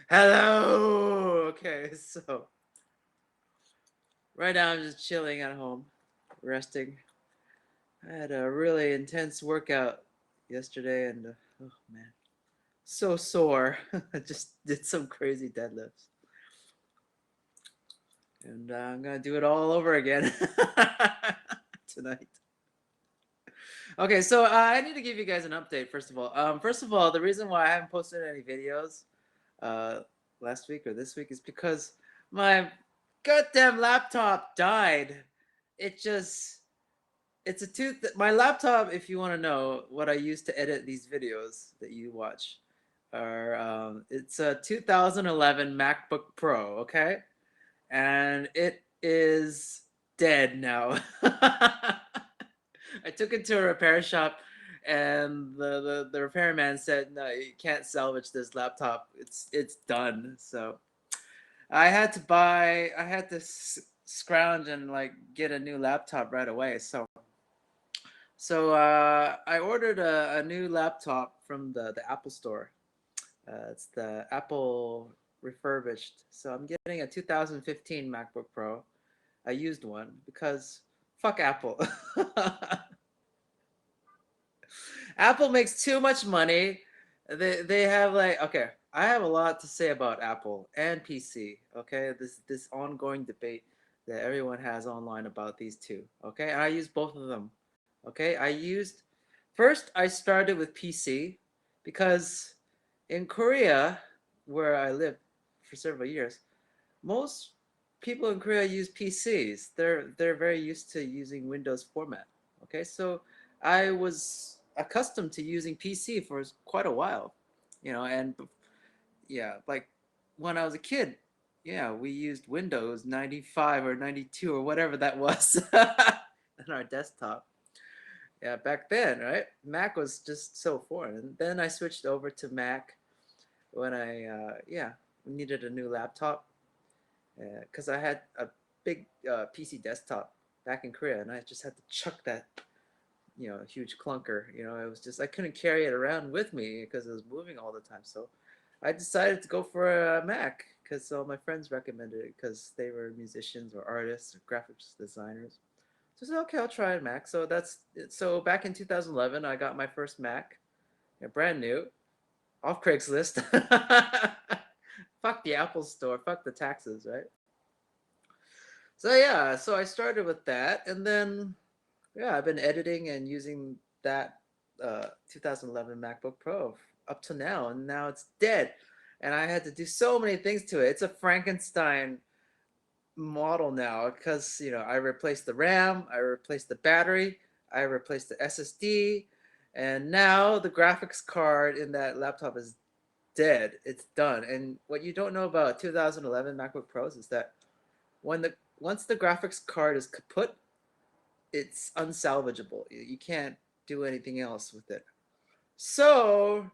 Hello. Okay, so right now I'm just chilling at home, resting. I had a really intense workout yesterday, and oh man, so sore. I just did some crazy deadlifts, and I'm gonna do it all over again tonight. Okay, so I need to give you guys an update first of all. First of all, the reason why I haven't posted any videos uh, last week or this week is because my goddamn laptop died. It just it's a my laptop, if you want to know what I use to edit these videos that you watch, are it's a 2011 MacBook Pro, okay? And it is dead now. I took it to a repair shop, and the repairman said, "No, you can't salvage this laptop. It's done." So I had to scrounge and like get a new laptop right away. So I ordered a new laptop from the Apple Store. It's the Apple refurbished. So I'm getting a 2015 MacBook Pro. I used one because fuck Apple. Apple makes too much money. They have like okay, I have a lot to say about Apple and PC. Okay, this ongoing debate that everyone has online about these two. Okay, I use both of them. Okay, I used first. I started with PC because in Korea, where I lived for several years, most people in Korea use PCs. They're very used to using Windows format. Okay, so I was accustomed to using PC for quite a while, and yeah, like when I was a kid, yeah, we used Windows 95 or 92 or whatever that was on our desktop. Yeah, back then, right? Mac was just so foreign. And then I switched over to Mac when I yeah, needed a new laptop because I had a big PC desktop back in Korea, and I just had to chuck that huge clunker. It was just I couldn't carry it around with me because it was moving all the time. So I decided to go for a Mac because all my friends recommended it because they were musicians or artists or graphics designers. So I said, okay, I'll try a Mac. So that's it. So back in 2011, I got my first Mac, brand new, off Craigslist. Fuck the Apple Store. Fuck the taxes, right? So yeah, so I started with that, and then yeah, I've been editing and using that 2011 MacBook Pro up to now, and now it's dead. And I had to do so many things to it. It's a Frankenstein model now because I replaced the RAM, I replaced the battery, I replaced the SSD, and now the graphics card in that laptop is dead. It's done. And what you don't know about 2011 MacBook Pros is that once the graphics card is kaput, it's unsalvageable. You can't do anything else with it. So,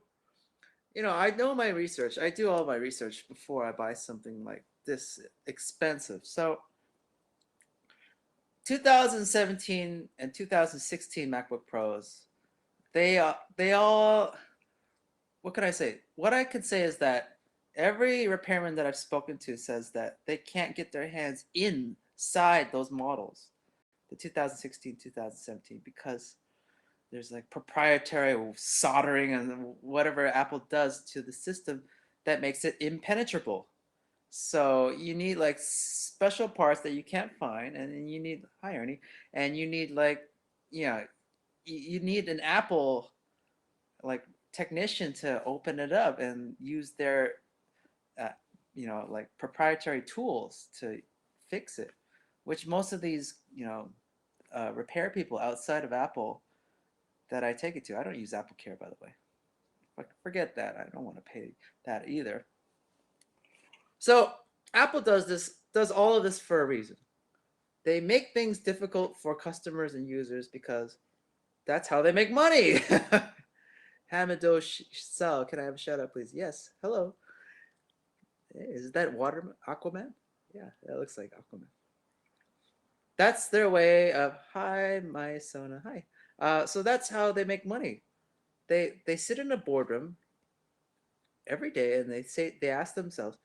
I know my research. I do all my research before I buy something like this expensive. So, 2017 and 2016 MacBook Pros, they all what can I say? What I can say is that every repairman that I've spoken to says that they can't get their hands inside those models, the 2016, 2017, because there's like proprietary soldering and whatever Apple does to the system that makes it impenetrable. So you need like special parts that you can't find, and then you need hi Ernie, and you need like yeah, you need an Apple like technician to open it up and use their uh, like proprietary tools to fix it, which most of these repair people outside of Apple that I take it to. I don't use Apple Care, by the way. Forget that. I don't want to pay that either. So Apple does all of this for a reason. They make things difficult for customers and users because that's how they make money. Hamido Sal, can I have a shout out, please? Yes. Hello. Hey, is that Water Aquaman? Yeah, that looks like Aquaman. That's their way of hi, my Sona. Hi. So that's how they make money. they sit in a boardroom every day and they ask themselves,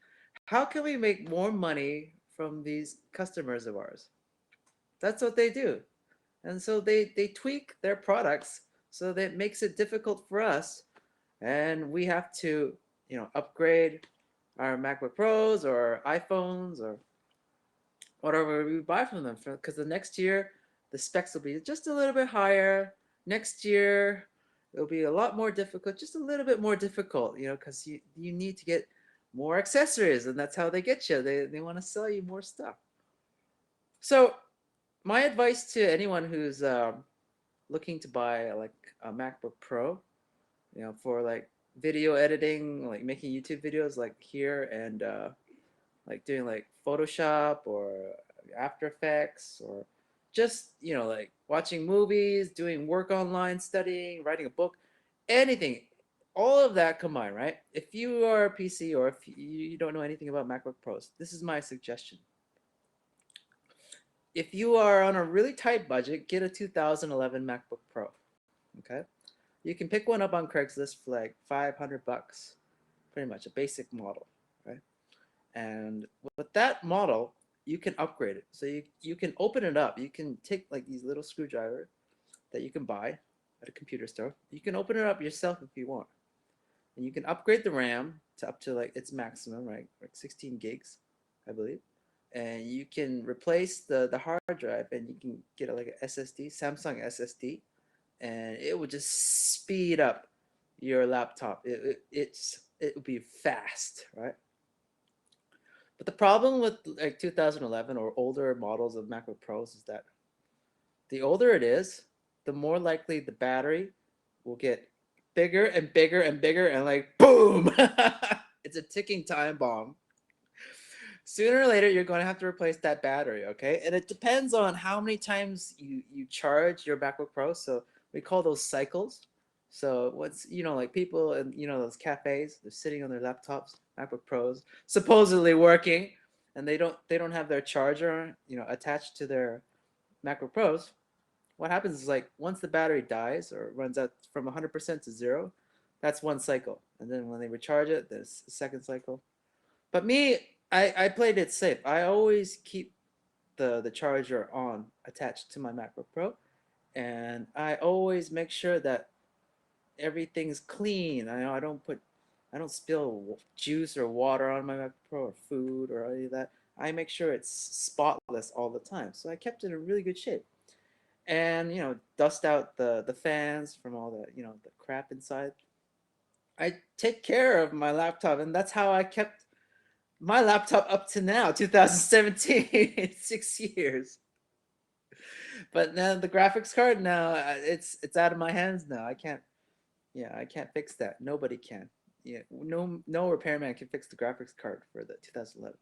how can we make more money from these customers of ours? That's what they do. And so they tweak their products so that it makes it difficult for us, and we have to, upgrade our MacBook Pros or iPhones or whatever we buy from them, because the next year the specs will be just a little bit higher. Next year it'll be a lot more difficult, just a little bit more difficult, because you need to get more accessories, and that's how they get you. They want to sell you more stuff. So my advice to anyone who's looking to buy like a MacBook Pro, for like video editing, like making YouTube videos like here, and like doing like Photoshop or After Effects, or just, like watching movies, doing work online, studying, writing a book, anything, all of that combined, right? If you are a PC, or if you don't know anything about MacBook Pros, this is my suggestion. If you are on a really tight budget, get a 2011 MacBook Pro. Okay, you can pick one up on Craigslist for like $500, pretty much a basic model, right? And with that model, you can upgrade it. So you can open it up. You can take like these little screwdrivers that you can buy at a computer store. You can open it up yourself if you want, and you can upgrade the RAM to up to like its maximum, right? Like 16 gigs, I believe. And you can replace the hard drive, and you can get like a SSD, Samsung SSD, and it will just speed up your laptop. It will be fast, right? But the problem with like 2011 or older models of MacBook Pros is that the older it is, the more likely the battery will get bigger and bigger and bigger, and like boom, it's a ticking time bomb. Sooner or later, you're going to have to replace that battery, okay? And it depends on how many times you charge your MacBook Pro. So we call those cycles. So what's, like people in, those cafes, they're sitting on their laptops, MacBook Pros, supposedly working, and they don't have their charger, attached to their MacBook Pros. What happens is, like, once the battery dies or runs out from 100% to zero, that's one cycle. And then when they recharge it, there's a second cycle. But me, I played it safe. I always keep the charger on, attached to my MacBook Pro, and I always make sure that everything's clean. I don't spill juice or water on my MacBook Pro, or food or any of that. I make sure it's spotless all the time. So I kept it in really good shape. And, dust out the fans from all the crap inside. I take care of my laptop, and that's how I kept my laptop up to now, 2017, 6 years. But now the graphics card, now it's out of my hands now. I can't. Yeah, I can't fix that. Nobody can. Yeah, no repairman can fix the graphics card for the 2011.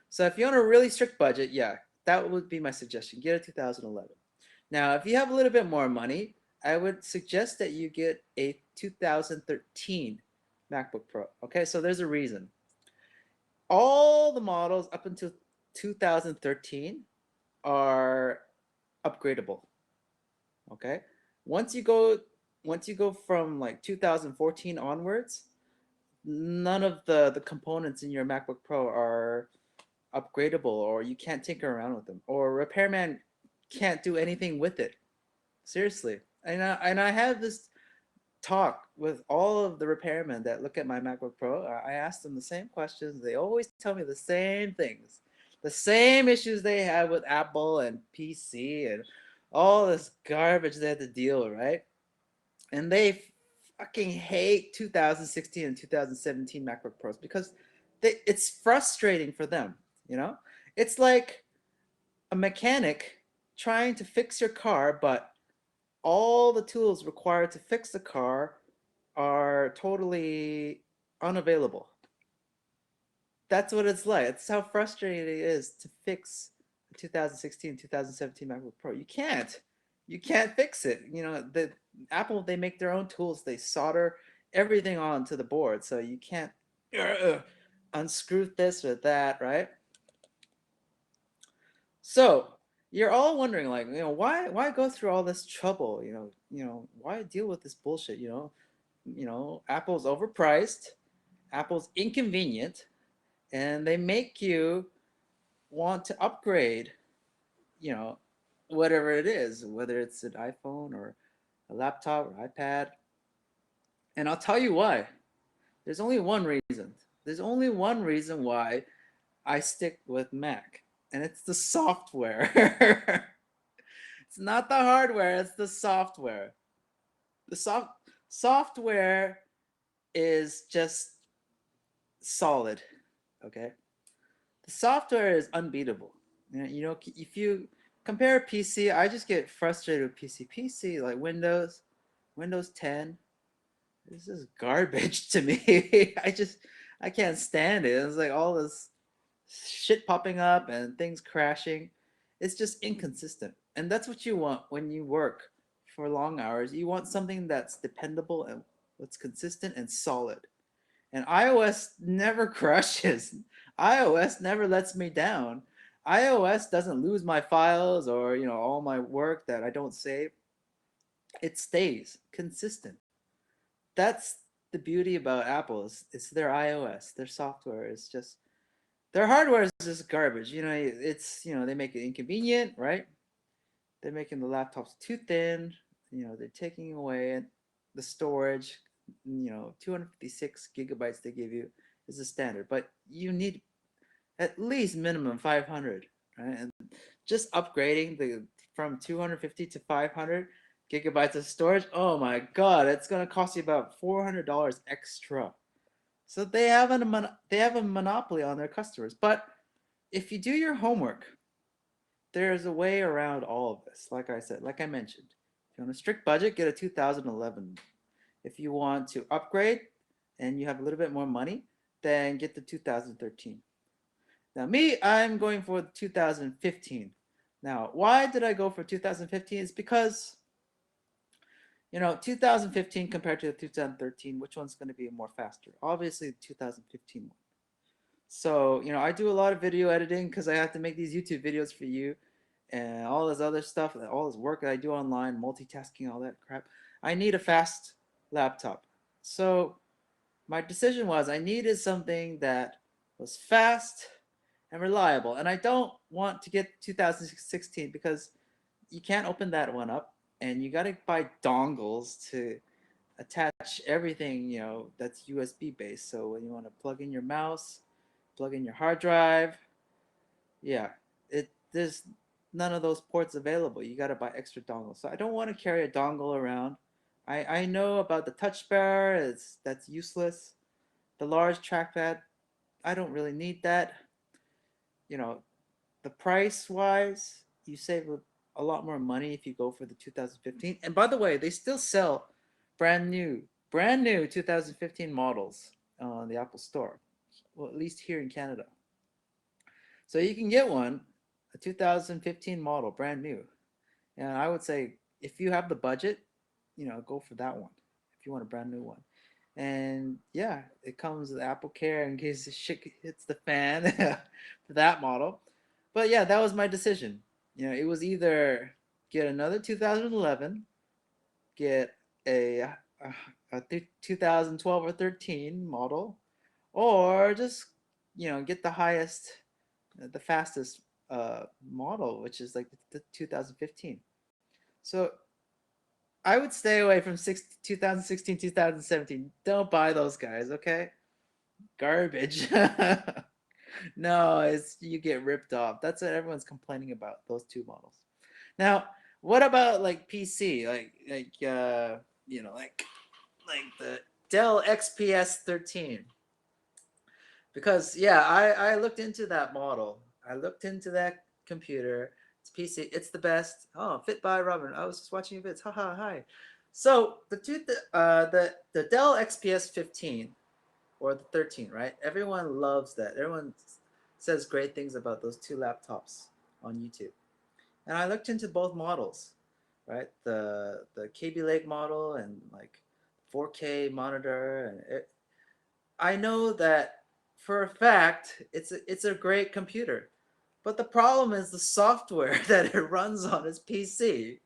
So if you're on a really strict budget, yeah, that would be my suggestion. Get a 2011. Now, if you have a little bit more money, I would suggest that you get a 2013 MacBook Pro. Okay, so there's a reason. All the models up until 2013 are upgradable. Okay, once you go once you go from like 2014 onwards, none of the components in your MacBook Pro are upgradable, or you can't tinker around with them, or repairman can't do anything with it. Seriously. And I have this talk with all of the repairmen that look at my MacBook Pro. I ask them the same questions. They always tell me the same things, the same issues they have with Apple and PC and all this garbage they had to deal with, right? And they fucking hate 2016 and 2017 MacBook Pros because it's frustrating for them, you know? It's like a mechanic trying to fix your car, but all the tools required to fix the car are totally unavailable. That's what it's like. It's how frustrating it is to fix a 2016, 2017 MacBook Pro. You can't. You can't fix it. The Apple, they make their own tools. They solder everything onto the board, so you can't unscrew this or that, right? So you're all wondering, like, why go through all this trouble? Why deal with this bullshit? Apple's overpriced, Apple's inconvenient, and they make you want to upgrade, you know, whatever it is, whether it's an iPhone or a laptop or iPad. And I'll tell you why. There's only one reason. There's only one reason why I stick with Mac, and it's the software. It's not the hardware, it's the software. The software is just solid, okay? The software is unbeatable. If you compare PC, I just get frustrated with PC like Windows 10. This is garbage to me. I can't stand it. It's like all this shit popping up and things crashing. It's just inconsistent. And that's what you want when you work for long hours. You want something that's dependable and what's consistent and solid. And iOS never crashes. iOS never lets me down. iOS doesn't lose my files or all my work that I don't save. It stays consistent. That's the beauty about Apple. It's their iOS. Their software is just their hardware is just garbage. They make it inconvenient, right? They're making the laptops too thin. They're taking away the storage. 256 gigabytes they give you is the standard, but you need at least minimum 500, right? And just upgrading from 250 to 500 gigabytes of storage, oh my god, it's gonna cost you about $400 extra. So they have a monopoly on their customers. But if you do your homework, there's a way around all of this. Like I mentioned, if you want a strict budget, get a 2011. If you want to upgrade and you have a little bit more money, then get the 2013. Now me, I'm going for 2015. Now, why did I go for 2015? It's because 2015 compared to the 2013, which one's going to be more faster? Obviously, the 2015 one. So, I do a lot of video editing because I have to make these YouTube videos for you and all this other stuff, all this work that I do online, multitasking, all that crap. I need a fast laptop. So, my decision was I needed something that was fast and reliable. And I don't want to get 2016 because you can't open that one up and you got to buy dongles to attach everything, that's USB based. So when you want to plug in your mouse, plug in your hard drive, yeah, there's none of those ports available. You got to buy extra dongles. So I don't want to carry a dongle around. I know about the touch bar, that's useless. The large trackpad, I don't really need that. You know, the price wise, you save a lot more money if you go for the 2015. And by the way, they still sell brand new 2015 models on the Apple Store. Well, at least here in Canada. So you can get one, a 2015 model, brand new. And I would say if you have the budget, go for that one if you want a brand new one. And yeah, it comes with Apple Care in case the shit hits the fan for that model. But yeah, that was my decision. It was either get another 2011, get a 2012 or 13 model, or just get the fastest model, which is like the 2015. So I would stay away from 2016, 2017. Don't buy those guys, okay? Garbage. No, you get ripped off. That's what everyone's complaining about, those two models. Now, what about like PC? Like the Dell XPS 13. Because yeah, I looked into that model. I looked into that computer. It's PC. It's the best. Oh, fit by Robin. I was just watching your vids. Haha, hi. So the Dell XPS 15 or the 13, right? Everyone loves that. Everyone says great things about those two laptops on YouTube. And I looked into both models, right? The KB Lake model and like 4K monitor, and I know that for a fact it's a great computer. But the problem is the software that it runs on is PC.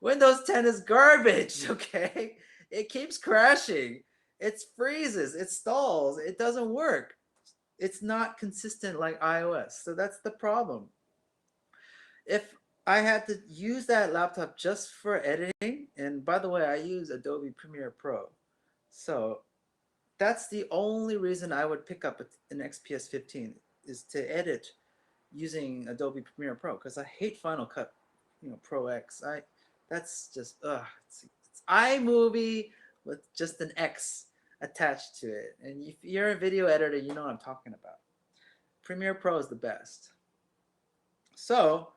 Windows 10 is garbage, okay? It keeps crashing. It freezes. It stalls. It doesn't work. It's not consistent like iOS. So that's the problem. If I had to use that laptop just for editing, and by the way, I use Adobe Premiere Pro. So that's the only reason I would pick up an XPS 15 is to edit using Adobe Premiere Pro because I hate Final Cut, Pro X. That's just it's iMovie with just an X attached to it. And if you're a video editor, you know what I'm talking about. Premiere Pro is the best. So,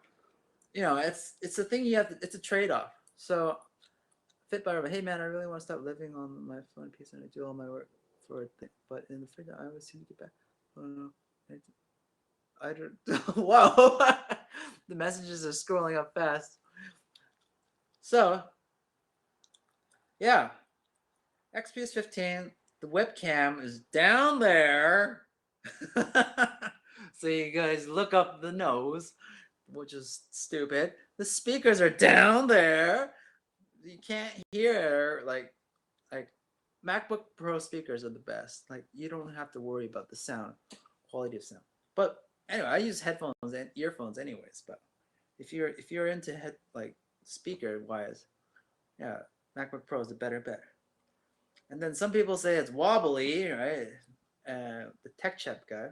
it's a thing you have to, it's a trade-off. So fit by, hey man, I really want to stop living on my phone piece and I do all my work for a thing. But in the free time, I always seem to get back. I don't know. I don't. Whoa, the messages are scrolling up fast. So, yeah, XPS 15. The webcam is down there. So you guys look up the nose, which is stupid. The speakers are down there. You can't hear like MacBook Pro speakers are the best. Like you don't have to worry about the sound, quality of sound. But anyway, I use headphones and earphones anyways. But if you're into speaker wise, yeah, MacBook Pro is the better bet. And then some people say it's wobbly, right? The tech chat guy.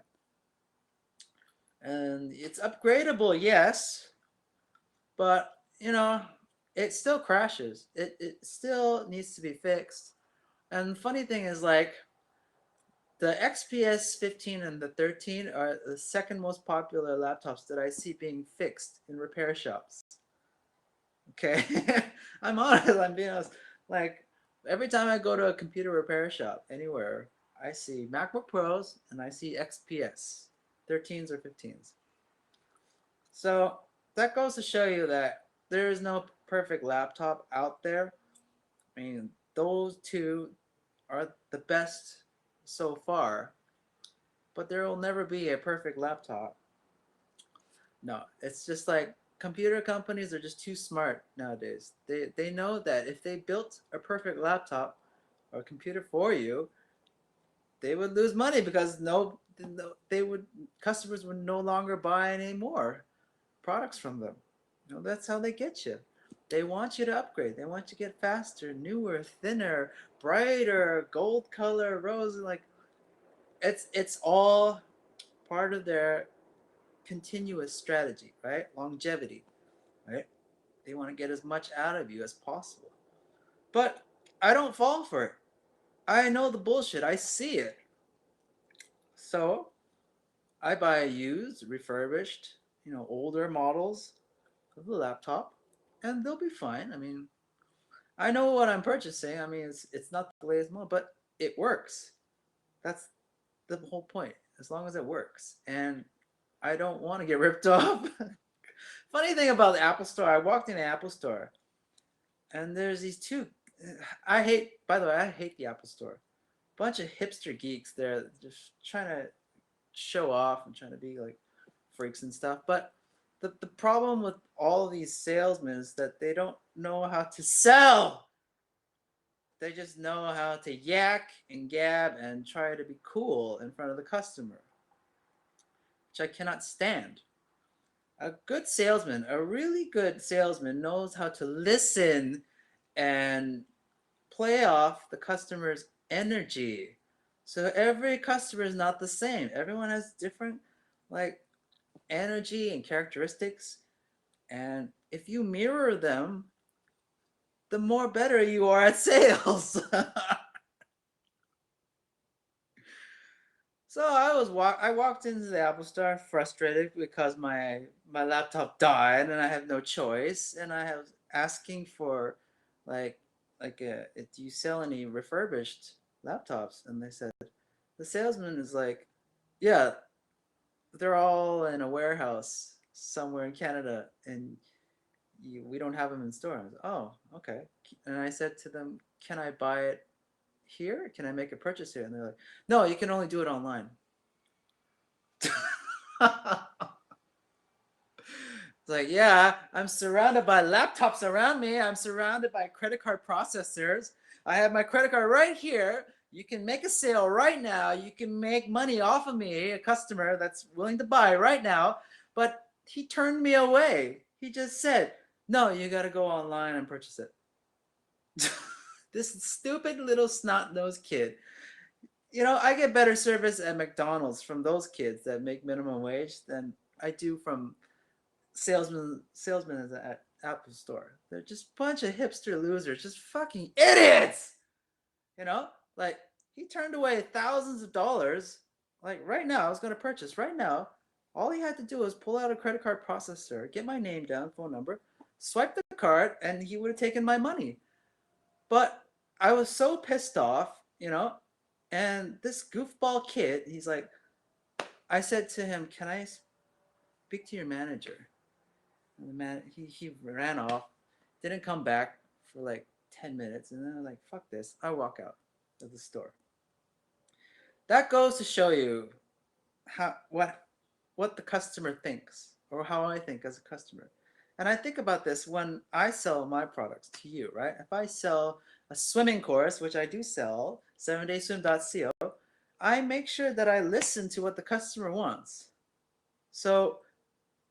And it's upgradable, yes, but it still crashes. It still needs to be fixed. And the funny thing is, like, the XPS 15 and the 13 are the second most popular laptops that I see being fixed in repair shops. Okay, I'm honest. I'm being honest. Like every time I go to a computer repair shop anywhere, I see MacBook Pros and I see XPS 13s or 15s. So that goes to show you that there is no perfect laptop out there. I mean, those two are the best so far, but there will never be a perfect laptop. No, it's just like computer companies are just too smart nowadays. They know that if they built a perfect laptop or computer for you, they would lose money because they would customers would no longer buy any more products from them. That's how they get you. They want you to upgrade. They want you to get faster, newer, thinner, brighter, gold color, rose. Like it's all part of their continuous strategy, right? Longevity, right? They want to get as much out of you as possible. But I don't fall for it. I know the bullshit. I see it. So I buy used, refurbished, older models of the laptop, and they'll be fine. I mean, I know what I'm purchasing. I mean, it's not the latest model, but it works. That's the whole point. As long as it works, and I don't want to get ripped off. Funny thing about the Apple Store, I walked in the Apple Store, and there's these two. I hate. By the way, I hate the Apple Store. Bunch of hipster geeks there, just trying to show off and trying to be like freaks and stuff. But the problem with all these salesmen is that they don't know how to sell. They just know how to yak and gab and try to be cool in front of the customer, which I cannot stand. A good salesman, a really good salesman, knows how to listen and play off the customer's energy. So every customer is not the same. Everyone has different like energy and characteristics. And if you mirror them, the more better you are at sales. So I walked into the Apple Store frustrated because my laptop died and I have no choice, and I was asking for like do you sell any refurbished laptops? And they said the salesman is like, yeah, they're all in a warehouse somewhere in Canada, and we don't have them in store. I was, oh, okay. And I said to them, can I buy it here? Can I make a purchase here? And they're like, no, you can only do it online. It's like, yeah, I'm surrounded by laptops around me. I'm surrounded by credit card processors. I have my credit card right here. You can make a sale right now. You can make money off of me, a customer that's willing to buy right now. But he turned me away. He just said, no, you got to go online and purchase it. This stupid little snot-nosed kid. You know, I get better service at McDonald's from those kids that make minimum wage than I do from salesmen at Apple Store. They're just a bunch of hipster losers, just fucking idiots. You know, like he turned away thousands of dollars. Like right now, I was going to purchase right now. All he had to do was pull out a credit card processor, get my name down, phone number, swipe the card, and he would have taken my money. But I was so pissed off, you know. And this goofball kid, he's like, I said to him, "Can I speak to your manager?" And the man, he ran off, didn't come back for like 10 minutes, and then I'm like, "Fuck this!" I walk out of the store. That goes to show you how what the customer thinks, or how I think as a customer. And I think about this when I sell my products to you, right? If I sell a swimming course, which I do sell, 7dayswim.co, I make sure that I listen to what the customer wants. So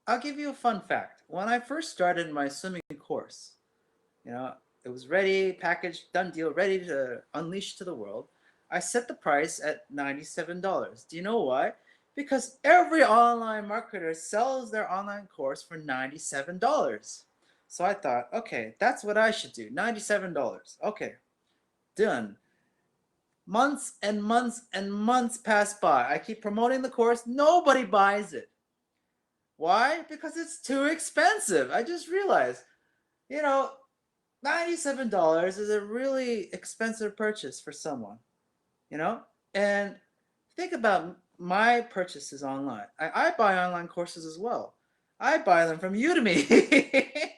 I'll give you a fun fact. When I first started my swimming course, you know, it was ready, packaged, done deal, ready to unleash to the world. I set the price at $97. Do you know why? Because every online marketer sells their online course for $97. So I thought, okay, that's what I should do. $97. Okay, done. Months and months and months pass by. I keep promoting the course. Nobody buys it. Why? Because it's too expensive. I just realized, you know, $97 is a really expensive purchase for someone, you know? And think about my purchases online. I buy online courses as well. I buy them from Udemy.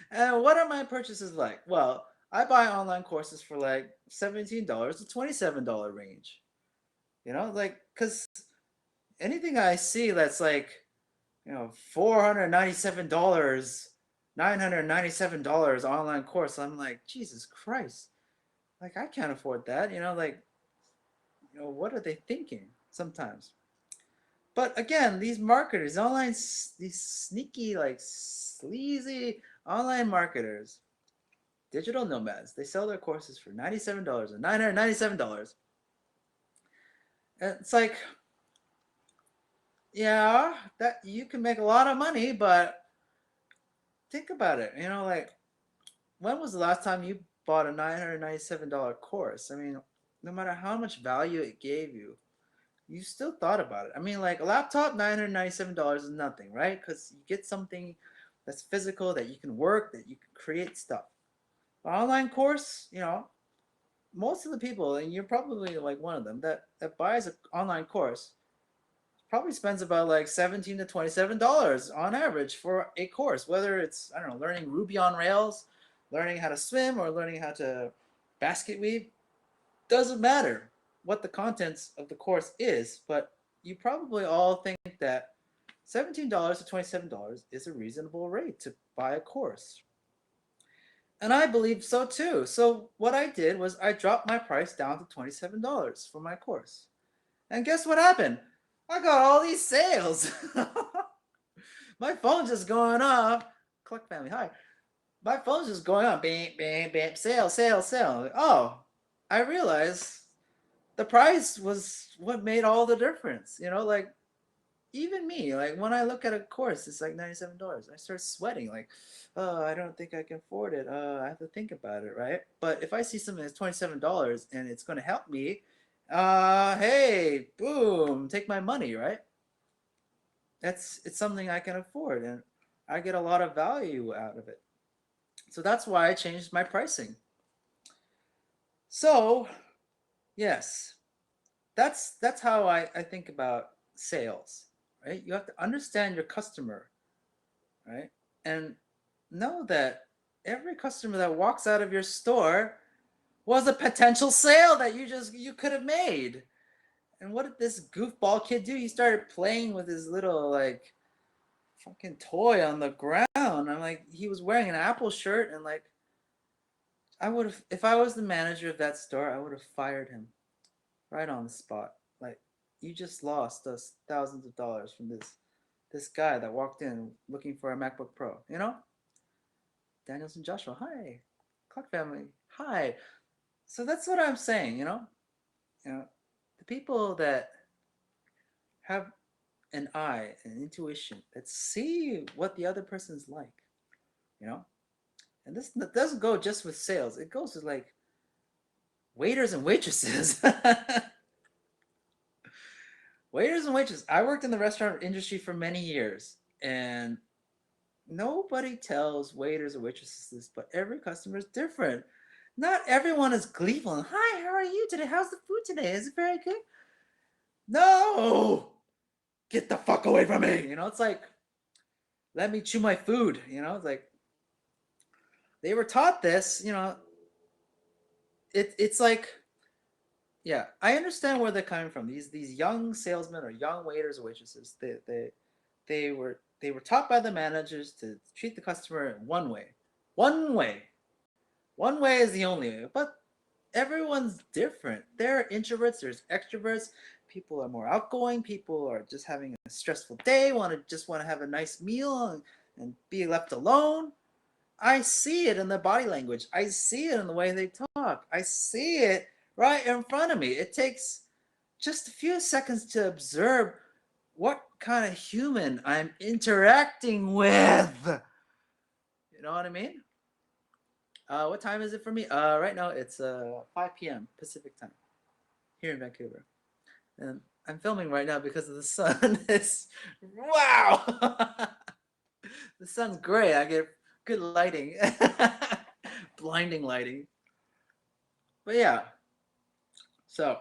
And what are my purchases like? Well, I buy online courses for like $17 to $27 range. You know, like, because anything I see that's like, you know, $497, $997 online course, I'm like, Jesus Christ. Like, I can't afford that. You know, like, you know, what are they thinking sometimes? But again, these marketers, these sneaky, like, sleazy online marketers, digital nomads, they sell their courses for $97 or $997. And it's like, yeah, that you can make a lot of money, but think about it. You know, like, when was the last time you bought a $997 course? I mean, no matter how much value it gave you, you still thought about it. I mean, like a laptop, $997 is nothing, right? Because you get something that's physical, that you can work, that you can create stuff. An online course, you know, most of the people, and you're probably like one of them, that buys an online course probably spends about like $17 to $27 on average for a course, whether it's, I don't know, learning Ruby on Rails, learning how to swim, or learning how to basket weave. Doesn't matter what the contents of the course is, but you probably all think that $17 to $27 is a reasonable rate to buy a course. And I believe so too. So what I did was I dropped my price down to $27 for my course. And guess what happened? I got all these sales. My phone's just going off. Cluck family, hi. My phone's just going on. Bam, bam, bam. Sale, sale, sale. Like, oh, I realized the price was what made all the difference. You know, like even me, like when I look at a course, it's like $97. I start sweating, like, oh, I don't think I can afford it. I have to think about it, right? But if I see something that's $27 and it's going to help me, hey, boom, take my money, right? It's something I can afford, and I get a lot of value out of it. So that's why I changed my pricing. So yes, that's how I think about sales, right? You have to understand your customer, right? And know that every customer that walks out of your store was a potential sale that you could have made. And what did this goofball kid do? He started playing with his little like fucking toy on the ground. I'm like, he was wearing an Apple shirt and like I would have, if I was the manager of that store, I would have fired him right on the spot. Like, you just lost us thousands of dollars from this guy that walked in looking for a MacBook Pro. You know, Daniels and Joshua. Hi, Clock Family. Hi. So that's what I'm saying. You know, the people that have an eye, an intuition that see what the other person's like. You know, and this doesn't go just with sales. It goes with like waiters and waitresses. Waiters and waitresses. I worked in the restaurant industry for many years, and nobody tells waiters or waitresses this, but every customer is different. Not everyone is gleeful. And, hi, how are you today? How's the food today? Is it very good? No, get the fuck away from me. It's like, let me chew my food. It's like they were taught this. It's like, yeah, I understand where they're coming from. These young salesmen or young waiters or waitresses, they were taught by the managers to treat the customer in one way. One way. One way is the only way. But everyone's different. There are introverts, there's extroverts. People are more outgoing. People are just having a stressful day, want to have a nice meal and be left alone. I see it in their body language. I see it in the way they talk. I see it right in front of me. It takes just a few seconds to observe what kind of human I'm interacting with. You know what I mean? What time is it for me? Right now it's 5 p.m. Pacific time here in Vancouver, and I'm filming right now because of the sun. It's wow. The sun's great. I get good lighting, blinding lighting. But yeah, so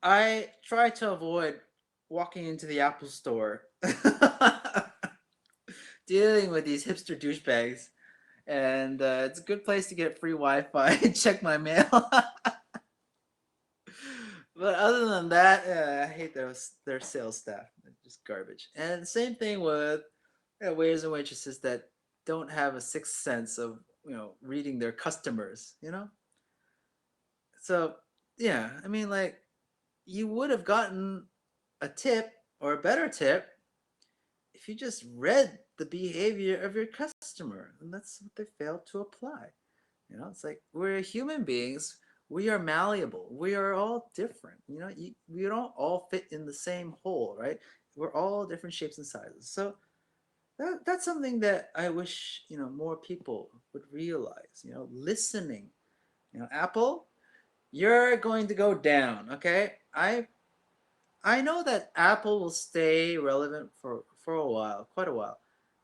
I try to avoid walking into the Apple store, dealing with these hipster douchebags, and it's a good place to get free Wi-Fi and check my mail. But other than that, I hate their sales staff. They're just garbage. And same thing with waiters and waitresses that don't have a sixth sense of reading their customers. So yeah, I mean, like, you would have gotten a tip or a better tip if you just read the behavior of your customer, and that's what they failed to apply. It's like, we're human beings. We are malleable. We are all different. We don't all fit in the same hole, right? We're all different shapes and sizes. So that's something that I wish more people would realize. Listening. Apple, you're going to go down. Okay, I know that Apple will stay relevant for a while, quite a while,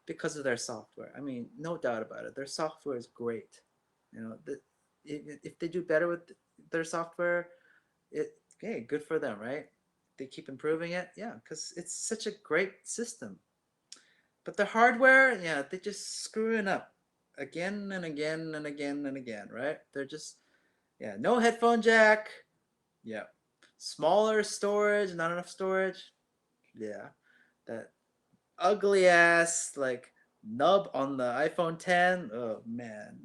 because of their software. I mean, no doubt about it. Their software is great. If they do better with their software, okay, good for them, right? They keep improving it, yeah, because it's such a great system. But the hardware, yeah, they just screwing up again and again and again and again, right? They're just, yeah, no headphone jack, yeah, smaller storage, not enough storage, yeah, that ugly ass like nub on the iPhone 10. Oh man,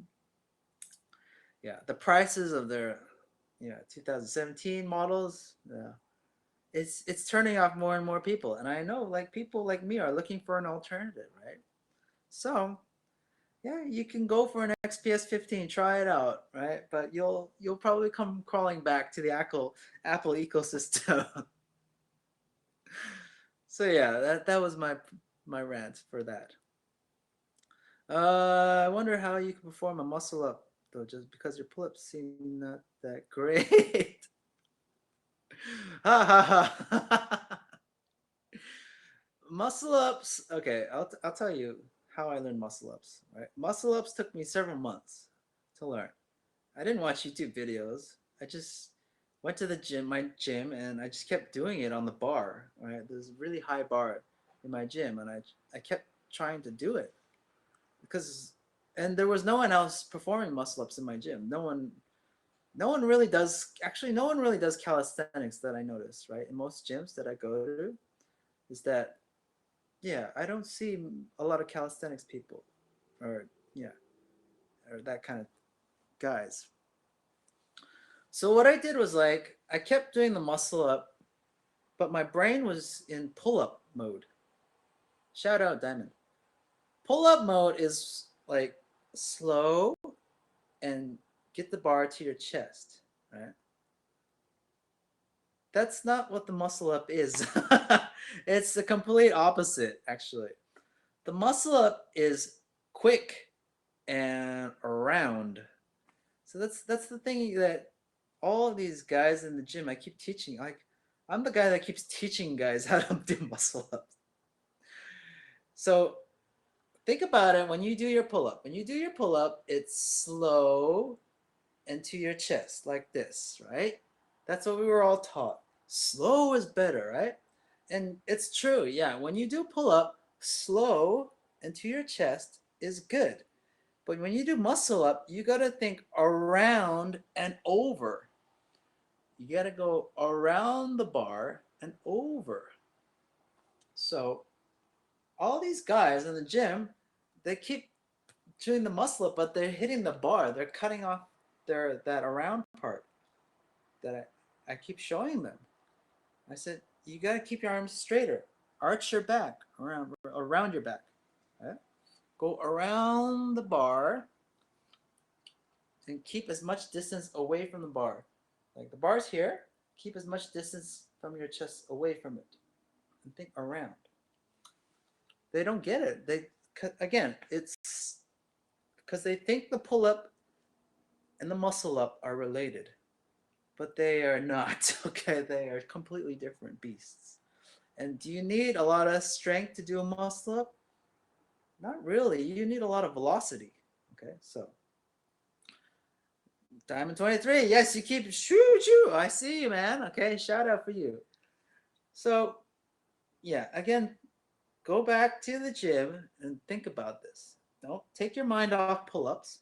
yeah, the prices of their 2017 models, yeah, it's turning off more and more people, and I know like people like me are looking for an alternative, right? So yeah, you can go for an XPS 15, try it out, right? But you'll probably come crawling back to the Apple ecosystem. So yeah, that was my rant for that. I wonder how you can perform a muscle up though, just because your pull-ups seem not that great. Ha ha ha. Muscle ups. Okay, I'll tell you how I learned muscle ups. Right, muscle ups took me several months to learn. I didn't watch YouTube videos. I just went to my gym, and I just kept doing it on the bar. Right, there's a really high bar in my gym, and I kept trying to do it because, and there was no one else performing muscle ups in my gym. No one really does. Actually, no one really does calisthenics that I noticed. Right, in most gyms that I go to, is that, yeah, I don't see a lot of calisthenics people, or yeah, or that kind of. guys. So what I did was like I kept doing the muscle up, but my brain was in pull up mode. Shout out Diamond. Pull up mode is like slow and get the bar to your chest, right? That's not what the muscle up is. It's the complete opposite, actually. The muscle up is quick and around. So that's the thing that all of these guys in the gym I keep teaching. Like I'm the guy that keeps teaching guys how to do muscle ups. So think about it when you do your pull up. When you do your pull up, it's slow into your chest like this, right? That's what we were all taught. Slow is better, right? And it's true, yeah. When you do pull up, slow into your chest is good. But when you do muscle up, you got to think around and over. You got to go around the bar and over. So all these guys in the gym, they keep doing the muscle up, but they're hitting the bar. They're cutting off their that around part that I keep showing them. I said, you got to keep your arms straighter. Arch your back around your back. Right? Go around the bar and keep as much distance away from the bar. Like the bar's here, keep as much distance from your chest away from it. And think around. They don't get it. Again, it's because they think the pull up and the muscle up are related, but they are not. Okay, they are completely different beasts. And do you need a lot of strength to do a muscle up? Not really. You need a lot of velocity. Okay, so Diamond 23. Yes, you keep shoo. I see you, man. Okay, shout out for you. So, yeah, again, go back to the gym and think about this. Don't take your mind off pull ups.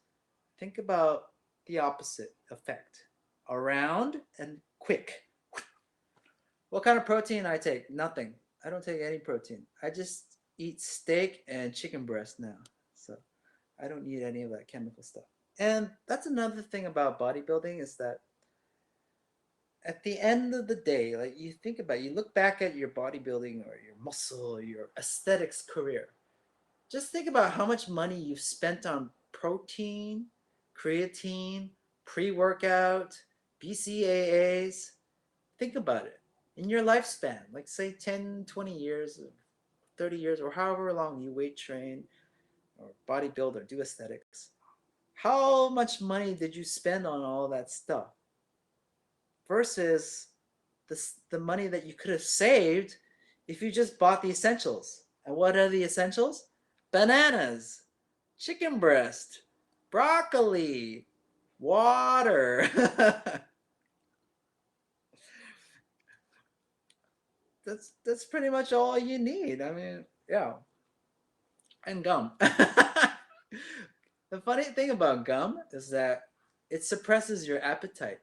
Think about the opposite effect around and quick. What kind of protein I take? Nothing. I don't take any protein. I just eat steak and chicken breast now. So I don't need any of that chemical stuff. And that's another thing about bodybuilding is that at the end of the day, like you think about it, you look back at your bodybuilding or your muscle or your aesthetics career. Just think about how much money you've spent on protein, creatine, pre-workout, BCAAs. Think about it. In your lifespan, like say 10, 20 years, 30 years, or however long you weight train or bodybuild or do aesthetics, how much money did you spend on all that stuff versus the money that you could have saved if you just bought the essentials? And what are the essentials? Bananas, chicken breast, broccoli, water. That's pretty much all you need. I mean, yeah, and gum. The funny thing about gum is that it suppresses your appetite.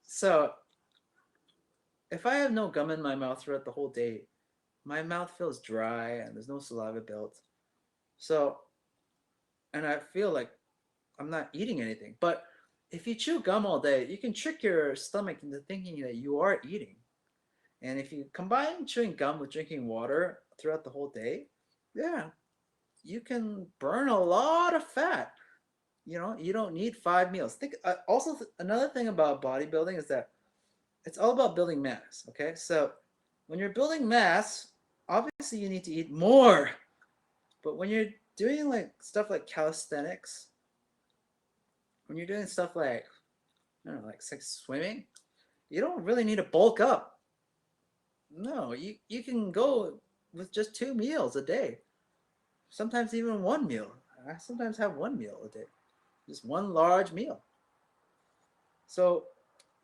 So if I have no gum in my mouth throughout the whole day, my mouth feels dry and there's no saliva built. So, and I feel like I'm not eating anything. But if you chew gum all day, you can trick your stomach into thinking that you are eating. And if you combine chewing gum with drinking water throughout the whole day, yeah, you can burn a lot of fat. You know, you don't need 5 meals. Think also another thing about bodybuilding is that it's all about building mass. Okay, so when you're building mass, obviously you need to eat more. But when you're doing like stuff like calisthenics, when you're doing stuff like I don't know, like swimming, you don't really need to bulk up. No, you can go with just 2 meals a day. Sometimes even one meal. I sometimes have 1 meal a day, just one large meal. So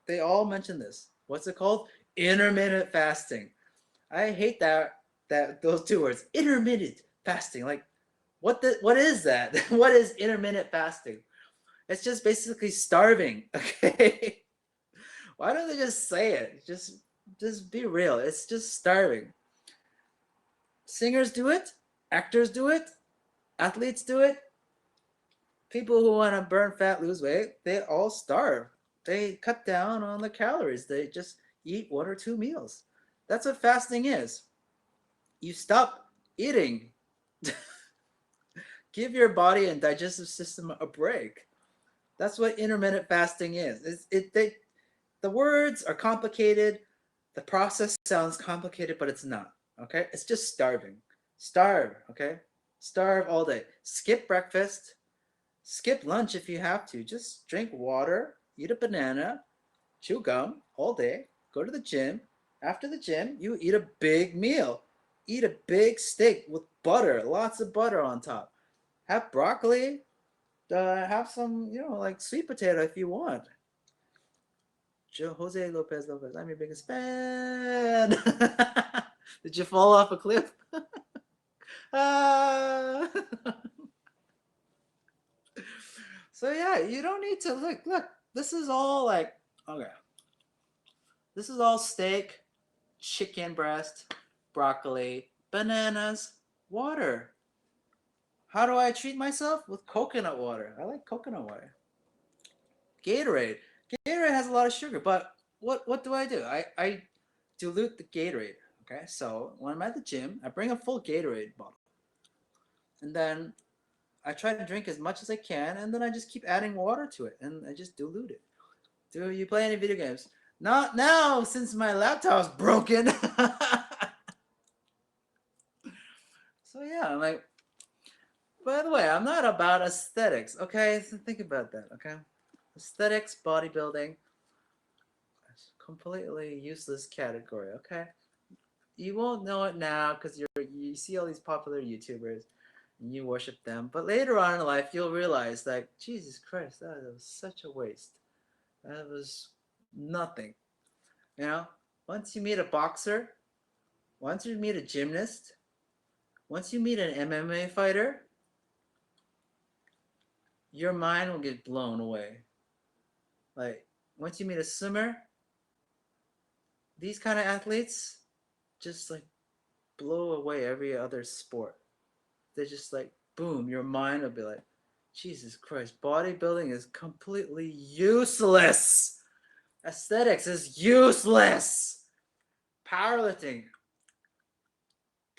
they all mention this. What's it called? Intermittent fasting. I hate that those two words. Intermittent fasting. Like what is that? What is intermittent fasting? It's just basically starving. Okay. Why don't they just say it? Just be real. It's just starving. Singers do it, actors do it, athletes do it. People who want to burn fat, lose weight, they all starve. They cut down on the calories. They just eat 1 or 2 meals. That's what fasting is. You stop eating. Give your body and digestive system a break. That's what intermittent fasting is. The words are complicated. The process sounds complicated, but it's not. Okay? It's just starving. Starve, okay? Starve all day. Skip breakfast. Skip lunch if you have to. Just drink water, eat a banana, chew gum all day, go to the gym. After the gym, you eat a big meal. Eat a big steak with butter, lots of butter on top. Have broccoli, have some, like sweet potato if you want. Jose Lopez, I'm your biggest fan. Did you fall off a cliff? Ah. So yeah, you don't need to look. This is all like okay. This is all steak, chicken breast, broccoli, bananas, water. How do I treat myself? With coconut water. I like coconut water. Gatorade. Gatorade has a lot of sugar, but what do? I dilute the Gatorade. Okay, so when I'm at the gym, I bring a full Gatorade bottle, and then I try to drink as much as I can, and then I just keep adding water to it, and I just dilute it. Do you play any video games? Not now, since my laptop's broken. So yeah, I'm like, by the way, I'm not about aesthetics, okay? So think about that, okay? Aesthetics, bodybuilding, completely useless category, okay? You won't know it now because you see all these popular YouTubers and you worship them, but later on in life you'll realize that Jesus Christ, that was such a waste. That was nothing. You know, once you meet a boxer, once you meet a gymnast, once you meet an MMA fighter, your mind will get blown away. Like once you meet a swimmer, these kind of athletes just like blow away every other sport. They're just like boom, your mind will be like, Jesus Christ, bodybuilding is completely useless. Aesthetics is useless. Powerlifting.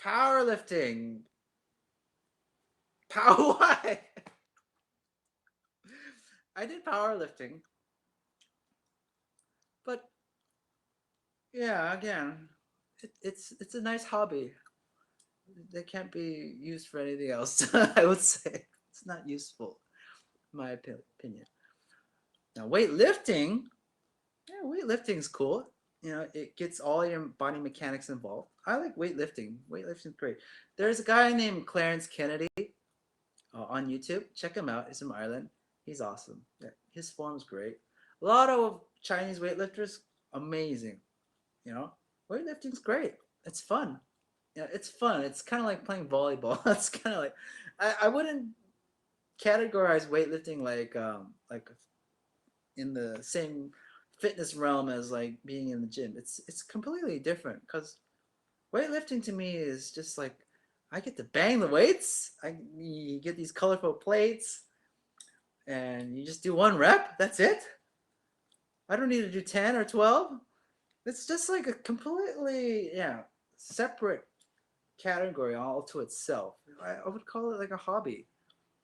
Powerlifting. Why? I did powerlifting, but yeah, again, it's a nice hobby. They can't be used for anything else. I would say it's not useful, in my opinion. Now, weightlifting, yeah, weightlifting is cool. You know, it gets all your body mechanics involved. I like weightlifting. Weightlifting is great. There's a guy named Clarence Kennedy on YouTube. Check him out. He's from Ireland. He's awesome. Yeah, his form's great. A lot of Chinese weightlifters, amazing. You know, weightlifting's great. It's fun. Yeah, it's fun. It's kind of like playing volleyball. It's kind of like I wouldn't categorize weightlifting like in the same fitness realm as like being in the gym. It's completely different because weightlifting to me is just like I get to bang the weights. You get these colorful plates, and you just do 1 rep. That's it. I don't need to do 10 or 12. It's just like a completely separate category all to itself. I would call it like a hobby.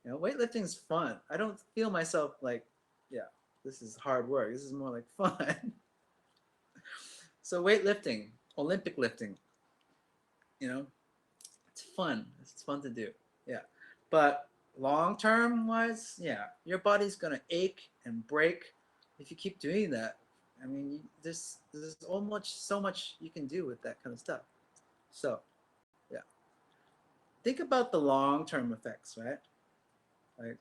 You know, weightlifting is fun. I don't feel myself like, yeah, this is hard work. This is more like fun. So weightlifting, Olympic lifting, you know, it's fun. It's fun to do. Yeah. But long term wise, yeah, your body's gonna ache and break if you keep doing that. I mean, there's almost so much you can do with that kind of stuff. So yeah, think about the long term effects, right? Like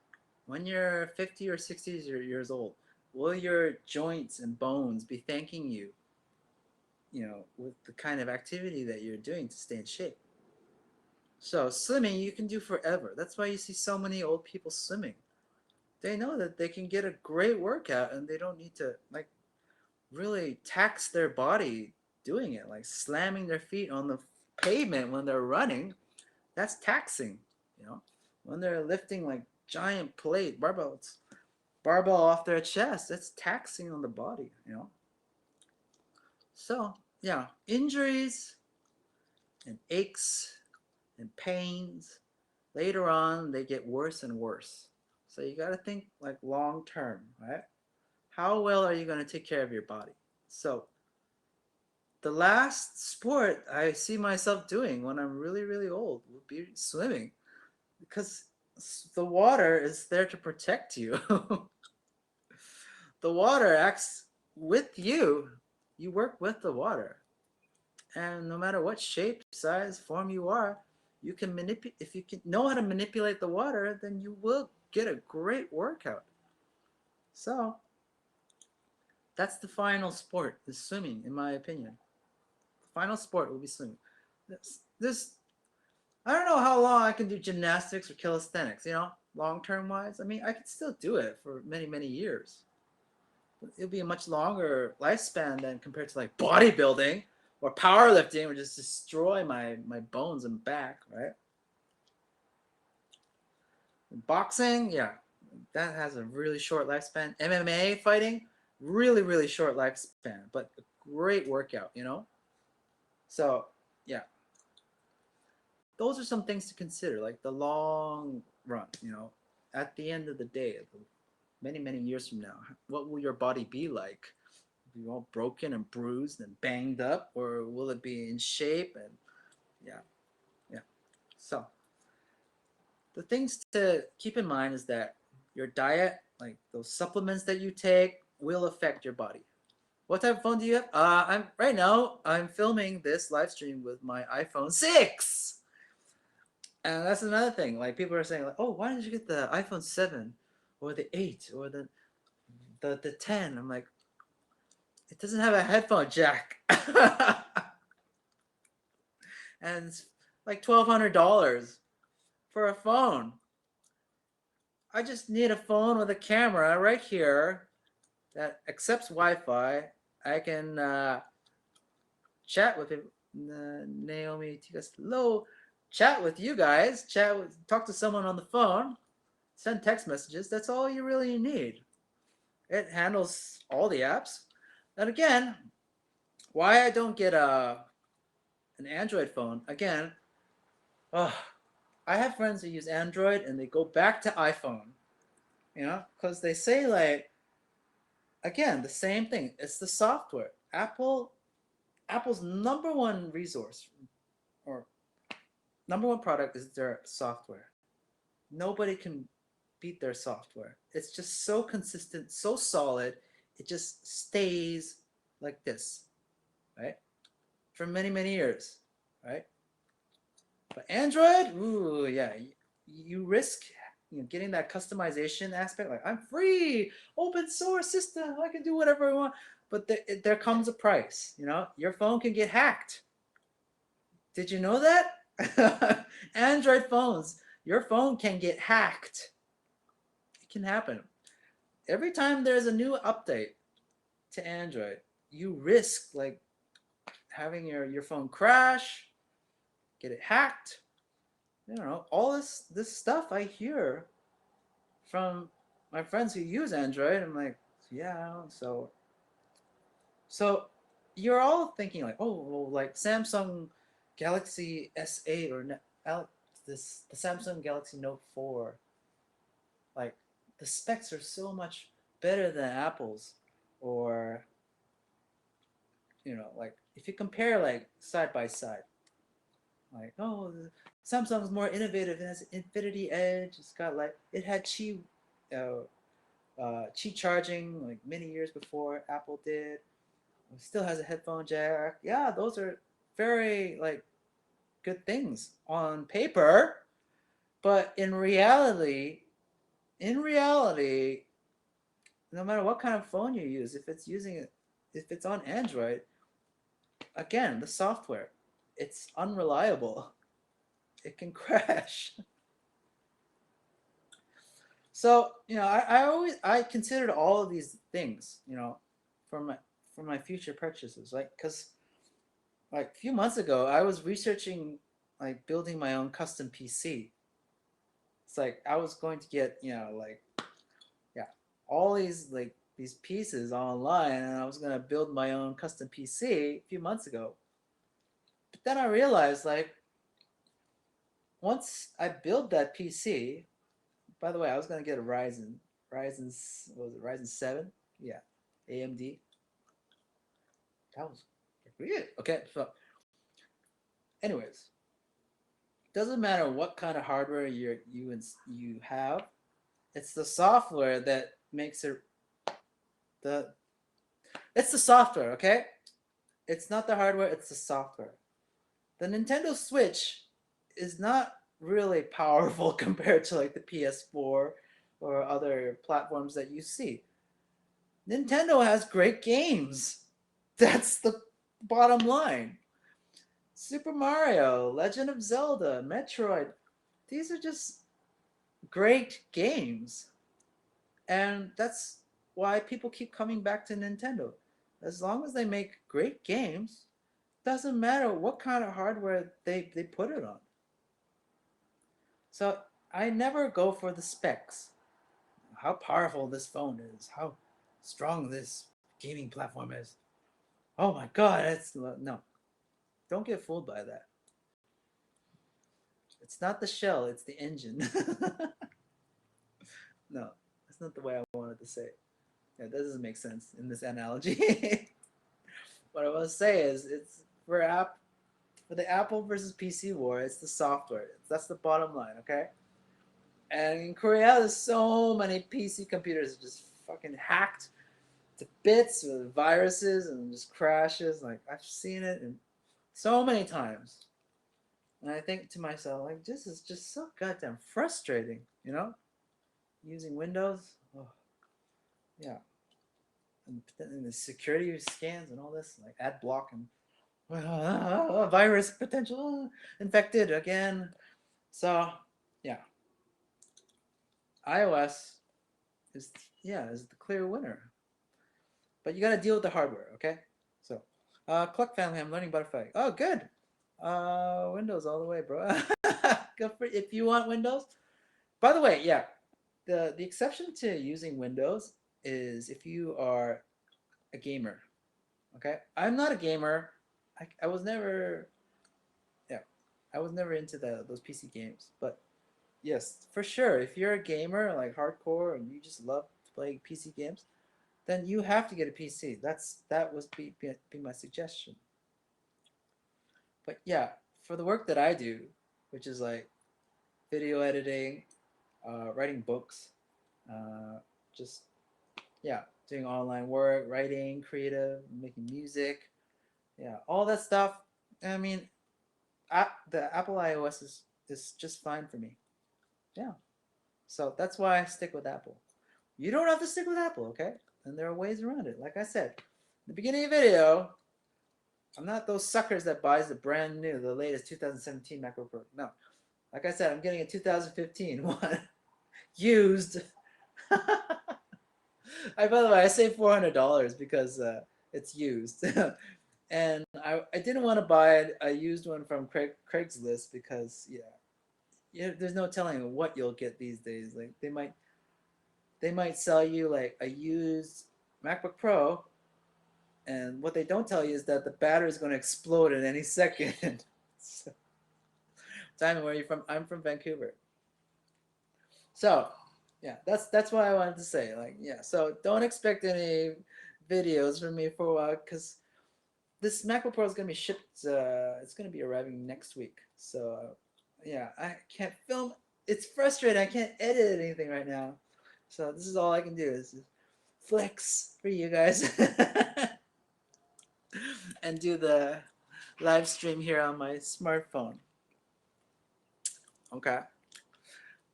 when you're 50 or 60 years old, will your joints and bones be thanking you, with the kind of activity that you're doing to stay in shape? So swimming you can do forever. That's why you see so many old people swimming. They know that they can get a great workout and they don't need to like really tax their body doing it, like slamming their feet on the pavement when they're running. That's taxing, you know. When they're lifting like giant plate, barbell off their chest. That's taxing on the body, you know. So yeah, injuries and aches and pains later on they get worse and worse. So you got to think like long term, right? How well are you going to take care of your body? So the last sport I see myself doing when I'm really really old would be swimming because the water is there to protect you. The water acts with you. You work with the water. And no matter what shape, size, form you are, you can manipulate. If you can know how to manipulate the water, then you will get a great workout. So that's the final sport is swimming, in my opinion. The final sport will be swimming. This I don't know how long I can do gymnastics or calisthenics. You know, long term wise. I mean, I could still do it for many many years. It'll be a much longer lifespan than compared to like bodybuilding or powerlifting, or just destroy my bones and back, right? Boxing, yeah, that has a really short lifespan. MMA fighting, really really short lifespan, but a great workout, you know. So yeah, those are some things to consider, like the long run, you know. At the end of the day, many many years from now, what will your body be like? Be all broken and bruised and banged up, or will it be in shape? And yeah, yeah. So the things to keep in mind is that your diet, like those supplements that you take, will affect your body. What type of phone do you have? I'm right now. I'm filming this live stream with my iPhone 6, and that's another thing. Like people are saying, like, "Oh, why didn't you get the iPhone 7, or the 8, or the 10?" I'm like, it doesn't have a headphone jack, and it's like $1,200 for a phone. I just need a phone with a camera right here that accepts Wi-Fi. I can chat with him, Naomi Tigas. Hello, chat with you guys. Talk to someone on the phone. Send text messages. That's all you really need. It handles all the apps. And again, why I don't get an Android phone? Again, oh, I have friends who use Android and they go back to iPhone. You know, because they say like again the same thing. It's the software. Apple's number one resource or number one product is their software. Nobody can beat their software. It's just so consistent, so solid. It just stays like this, right? For many, many years, right? But Android, ooh, yeah, you risk getting that customization aspect. Like I'm free, open source system. I can do whatever I want. But there comes a price. You know, your phone can get hacked. Did you know that? Android phones, your phone can get hacked. It can happen. Every time there's a new update to Android, you risk like having your phone crash, get it hacked. You know, all this stuff I hear from my friends who use Android. I'm like, yeah, so you're all thinking like, oh, well, like Samsung Galaxy S8 or this the Samsung Galaxy Note 4, like the specs are so much better than Apple's, or like if you compare like side by side, like Samsung's more innovative. It has Infinity Edge. It's got like it had uh, Qi charging like many years before Apple did. It still has a headphone jack. Yeah, those are very like good things on paper, but in reality, no matter what kind of phone you use, if it's on Android, again, the software, it's unreliable. It can crash. So I considered all of these things, for my future purchases, like because like a few months ago I was researching like building my own custom PC. It's like I was going to get, like, yeah, all these like these pieces online, and I was gonna build my own custom PC a few months ago. But then I realized, like, once I build that PC, by the way, I was gonna get a what was it, Ryzen 7? Yeah, AMD. That was weird. Okay, so anyways, doesn't matter what kind of hardware you have. It's the software that makes it the it's the software, okay? It's not the hardware, it's the software. The Nintendo Switch is not really powerful compared to like the PS4 or other platforms that you see. Nintendo has great games. That's the bottom line. Super Mario, Legend of Zelda, Metroid, these are just great games. And that's why people keep coming back to Nintendo. As long as they make great games, doesn't matter what kind of hardware they put it on. So I never go for the specs. How powerful this phone is, how strong this gaming platform is. Oh my god, it's no. Don't get fooled by that. It's not the shell, it's the engine. No, that's not the way I wanted to say it. Yeah, that doesn't make sense in this analogy. What I want to say is it's for the Apple versus PC war, it's the software. That's the bottom line, okay? And in Korea, there's so many PC computers just fucking hacked to bits with viruses and just crashes. Like I've seen it and so many times. And I think to myself, like, this is just so goddamn frustrating, you know? Using Windows. Oh, yeah. And the security scans and all this, like ad block and virus potential, infected again. So, yeah, iOS is is the clear winner. But you got to deal with the hardware, okay? So, Cluck family, I'm learning Butterfly. Oh, good. Windows all the way, bro. Go for if you want Windows. By the way, yeah, the exception to using Windows is if you are a gamer. Okay, I'm not a gamer. I was never, yeah, I was never into those PC games. But yes, for sure, if you're a gamer like hardcore and you just love to play PC games, then you have to get a PC. That was be my suggestion. But yeah, for the work that I do, which is like video editing, writing books, uh, just yeah, doing online work, writing, creative, making music, yeah, all that stuff. I mean, the Apple iOS is just fine for me. Yeah, so that's why I stick with Apple. You don't have to stick with Apple, okay? And there are ways around it. Like I said, in the beginning of the video, I'm not those suckers that buys the brand new, the latest 2017 MacBook Pro. No, like I said, I'm getting a 2015 one used. By the way, I saved $400 because it's used. And I didn't want to buy a used one from Craigslist because there's no telling what you'll get these days. Like they might sell you like a used MacBook Pro, and what they don't tell you is that the battery is going to explode at any second. So, Simon, where are you from? I'm from Vancouver. So yeah, that's what I wanted to say. Like yeah, so don't expect any videos from me for a while because this MacBook Pro is gonna be shipped. It's gonna be arriving next week. So yeah, I can't film. It's frustrating. I can't edit anything right now. So this is all I can do is flex for you guys and do the live stream here on my smartphone. Okay.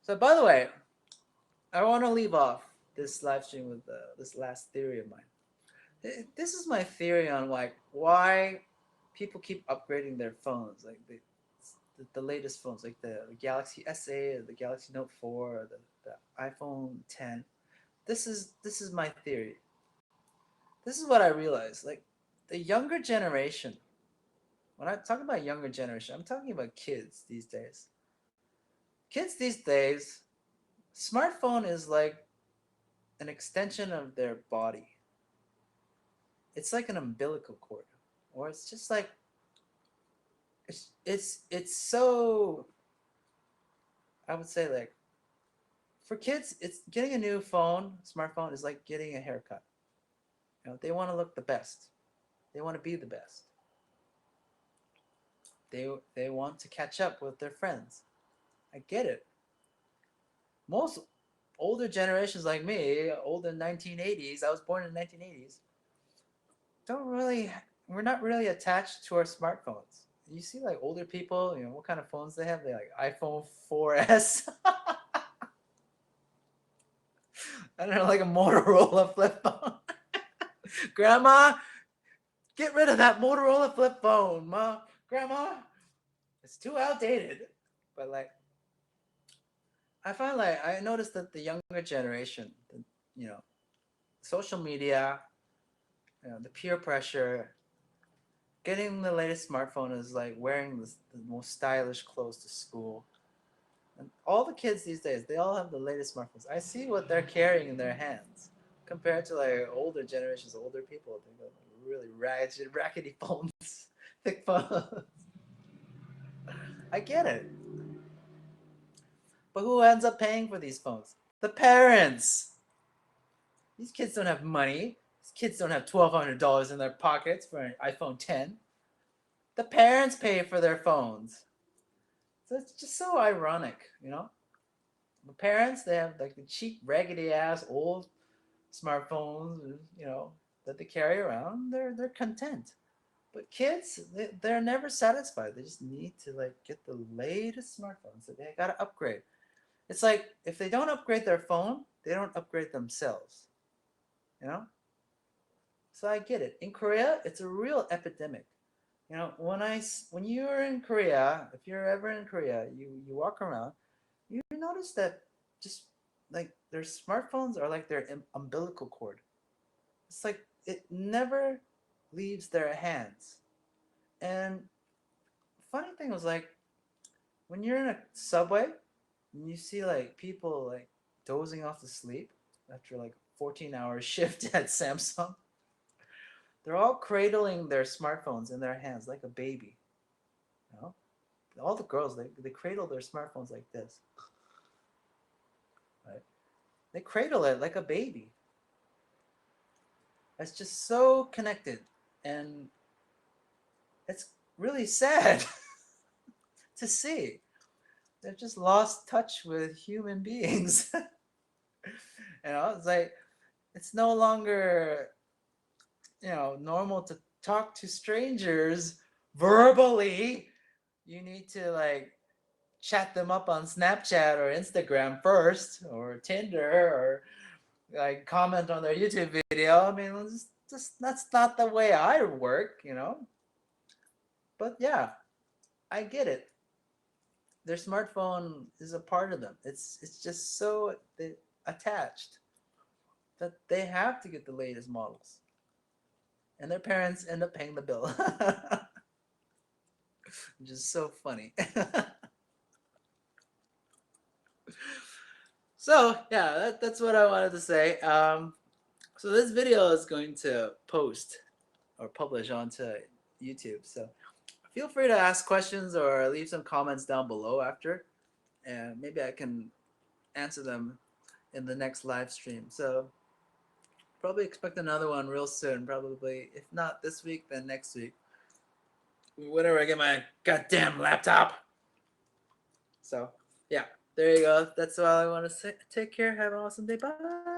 So by the way, I want to leave off this live stream with this last theory of mine. This is my theory on like why people keep upgrading their phones, like the latest phones, like the Galaxy S8 or the Galaxy Note 4 or the iPhone 10. This is my theory. This is what I realized. Like the younger generation, when I talk about younger generation, I'm talking about kids these days. Kids these days Smartphone is like an extension of their body. It's like an umbilical cord, or it's just like it's so. I would say like for kids, it's getting a new phone, smartphone is like getting a haircut. They want to look the best. They want to be the best. They want to catch up with their friends. I get it. Most older generations like me, older 1980s, I was born in the 1980s, don't really we're not really attached to our smartphones. You see like older people, what kind of phones they have? They like iPhone 4S. I don't know, like a Motorola flip phone. Grandma, get rid of that Motorola flip phone, Ma. Grandma, it's too outdated. But like I find like I noticed that the younger generation, you know, social media, the peer pressure, getting the latest smartphone is like wearing the most stylish clothes to school. And all the kids these days, they all have the latest smartphones. I see what they're carrying in their hands compared to like older generations, older people. They got really raggedy phones, thick phones. I get it. But who ends up paying for these phones? The parents. These kids don't have money. These kids don't have $1,200 in their pockets for an iPhone 10. The parents pay for their phones. So it's just so ironic. The parents, they have like the cheap, raggedy ass old smartphones, that they carry around. They're content. But kids, they're never satisfied. They just need to like get the latest smartphones. So they gotta upgrade. It's like if they don't upgrade their phone, they don't upgrade themselves. You know? So I get it. In Korea, it's a real epidemic. When you're in Korea, if you're ever in Korea, you walk around, you notice that just like their smartphones are like their umbilical cord. It's like it never leaves their hands. And funny thing was like when you're in a subway and you see like people like dozing off to sleep after like a 14-hour shift at Samsung, they're all cradling their smartphones in their hands like a baby. You know? All the girls, they cradle their smartphones like this. Right? They cradle it like a baby. It's just so connected. And it's really sad to see. They've just lost touch with human beings. It's like it's no longer, normal to talk to strangers verbally. You need to like chat them up on Snapchat or Instagram first or Tinder or like comment on their YouTube video. I mean, it's just that's not the way I work. But yeah, I get it. Their smartphone is a part of them. It's just so attached that they have to get the latest models, and their parents end up paying the bill, which is so funny. So yeah, that's what I wanted to say. So this video is going to post or publish onto YouTube. So feel free to ask questions or leave some comments down below after, and maybe I can answer them in the next live stream. So probably expect another one real soon. Probably, if not this week, then next week. Whenever I get my goddamn laptop. So yeah, there you go. That's all I want to say. Take care. Have an awesome day. Bye.